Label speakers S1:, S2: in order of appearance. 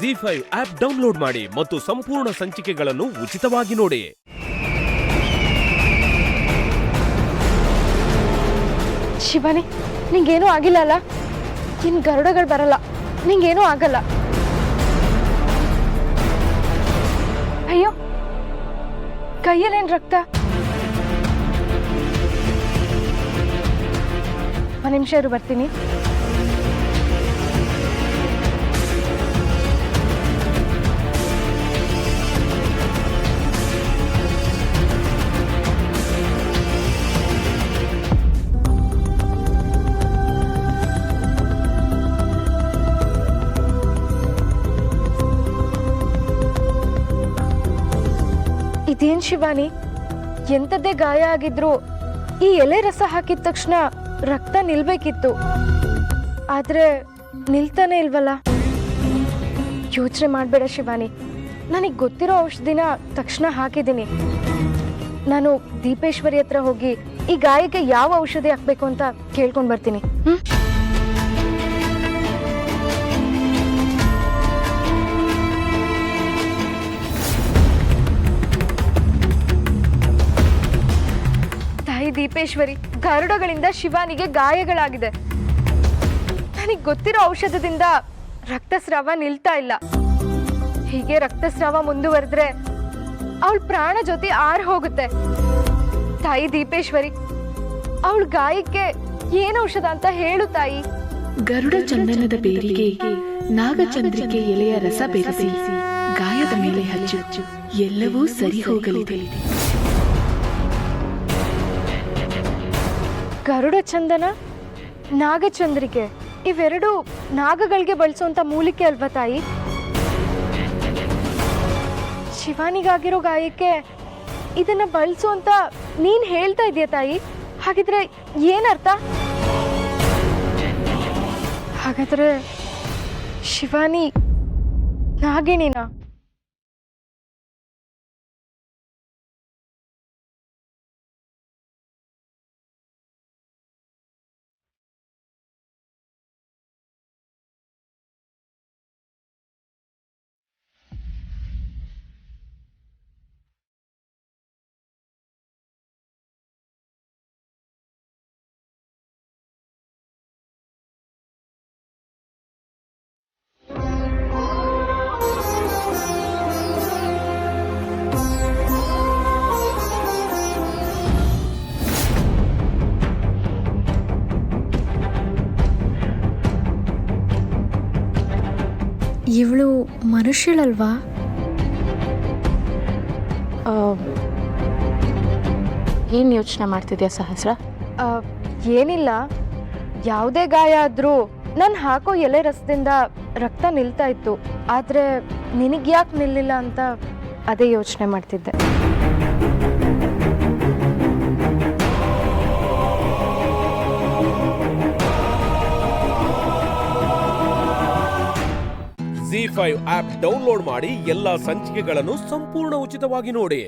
S1: ಜಿ5 app download ಮಾಡಿ ಮತ್ತು ಸಂಪೂರ್ಣ ಸಂಚಿಕೆಗಳನ್ನು ಉಚಿತವಾಗಿ ನೋಡಿ.
S2: ಶಿವಾನಿ, ನಿಂಗೇನೂ ಆಗಿಲ್ಲ ಅಲ್ಲ? ಇನ್ ಗರುಡಗಳು ಬರಲ್ಲ, ನಿಂಗೇನೂ ಆಗಲ್ಲ. ಅಯ್ಯೋ, ಕೈಯಲ್ಲೇನ್ ರಕ್ತ? ಒಂದು ನಿಮಿಷ ಇರು, ಬರ್ತೀನಿ. ಇದೇನ್ ಶಿವಾನಿ, ಎಂಥದ್ದೇ ಗಾಯ ಆಗಿದ್ರು ಈ ಎಲೆ ರಸ ಹಾಕಿದ ತಕ್ಷಣ ರಕ್ತ ನಿಲ್ಬೇಕಿತ್ತು, ಆದ್ರೆ ನಿಲ್ತಾನೆ ಇಲ್ವಲ್ಲ. ಯೋಚನೆ ಮಾಡಬೇಡ ಶಿವಾನಿ, ನನಗೆ ಗೊತ್ತಿರೋ ಔಷಧಿನ ತಕ್ಷಣ ಹಾಕಿದ್ದೀನಿ. ನಾನು ದೀಪೇಶ್ವರಿ ಹತ್ರ ಹೋಗಿ ಈ ಗಾಯಕ್ಕೆ ಯಾವ ಔಷಧಿ ಹಾಕ್ಬೇಕು ಅಂತ ಕೇಳ್ಕೊಂಡು ಬರ್ತೀನಿ. ದೀಪೇಶ್ವರಿ, ಗರುಡಗಳಿಂದ ಶಿವಾನಿಗೆ ಗಾಯಗಳಾಗಿದೆ. ನನಗೆ ಗೊತ್ತಿರೋ ಔಷಧದಿಂದ ರಕ್ತಸ್ರಾವ ನಿಲ್ತಾ ಇಲ್ಲ. ಹೀಗೆ ರಕ್ತಸ್ರಾವ ಮುಂದುವರೆದ್ರೆ ಅವಳ ಪ್ರಾಣ ಜೊತೆ ಆರ್ ಹೋಗುತ್ತೆ. ತಾಯಿ ದೀಪೇಶ್ವರಿ, ಅವಳ ಗಾಯಕ್ಕೆ ಏನ್ ಔಷಧ ಅಂತ ಹೇಳು ತಾಯಿ.
S3: ಗರುಡ ಚಂದನದ ಬೇರಿಗೆ ನಾಗಚಂದ್ರಿಕೆ ಎಲೆಯ ರಸ ಬೆರೆಸಿ ಗಾಯದ ಮೇಲೆ ಹಚ್ಚು, ಎಲ್ಲವೂ ಸರಿ ಹೋಗಲಿದೆ.
S2: ಗರುಡ ಚಂದನ, ನಾಗಚಂದ್ರಿಕೆ ಇವೆರಡು ನಾಗಗಳಿಗೆ ಬಳಸುವಂತ ಮೂಲಿಕೆ ಅಲ್ವಾ ತಾಯಿ? ಶಿವಾನಿಗಾಗಿರೋ ಗಾಯಕ್ಕೆ ಇದನ್ನ ಬಳಸು ಅಂತ ನೀನ್ ಹೇಳ್ತಾ ಇದೀಯ ತಾಯಿ. ಹಾಗಿದ್ರೆ ಏನರ್ಥ? ಹಾಗಾದ್ರೆ ಶಿವಾನಿ ನಾಗಿಣಿನಾ? ಇವಳು ಮನುಷ್ಯಳಲ್ವಾ?
S4: ಏನು ಯೋಚನೆ ಮಾಡ್ತಿದ್ಯಾ ಸಹಸ್ರ?
S2: ಏನಿಲ್ಲ, ಯಾವುದೇ ಗಾಯ ಆದ್ರೂ ನಾನು ಹಾಕೋ ಎಲೆ ರಸದಿಂದ ರಕ್ತ ನಿಲ್ತಾ ಇತ್ತು, ಆದ್ರೆ ನಿನಗ್ಯಾಕೆ ನಿಲ್ಲಿಲ್ಲ ಅಂತ ಅದೇ ಯೋಚನೆ ಮಾಡ್ತಿದ್ದೆ.
S1: ಜಿ5 ಆಪ್ ಡೌನ್ಲೋಡ್ ಮಾಡಿ ಎಲ್ಲಾ ಸಂಚಿಕೆಗಳನ್ನು ಸಂಪೂರ್ಣ ಉಚಿತವಾಗಿ ನೋಡಿ.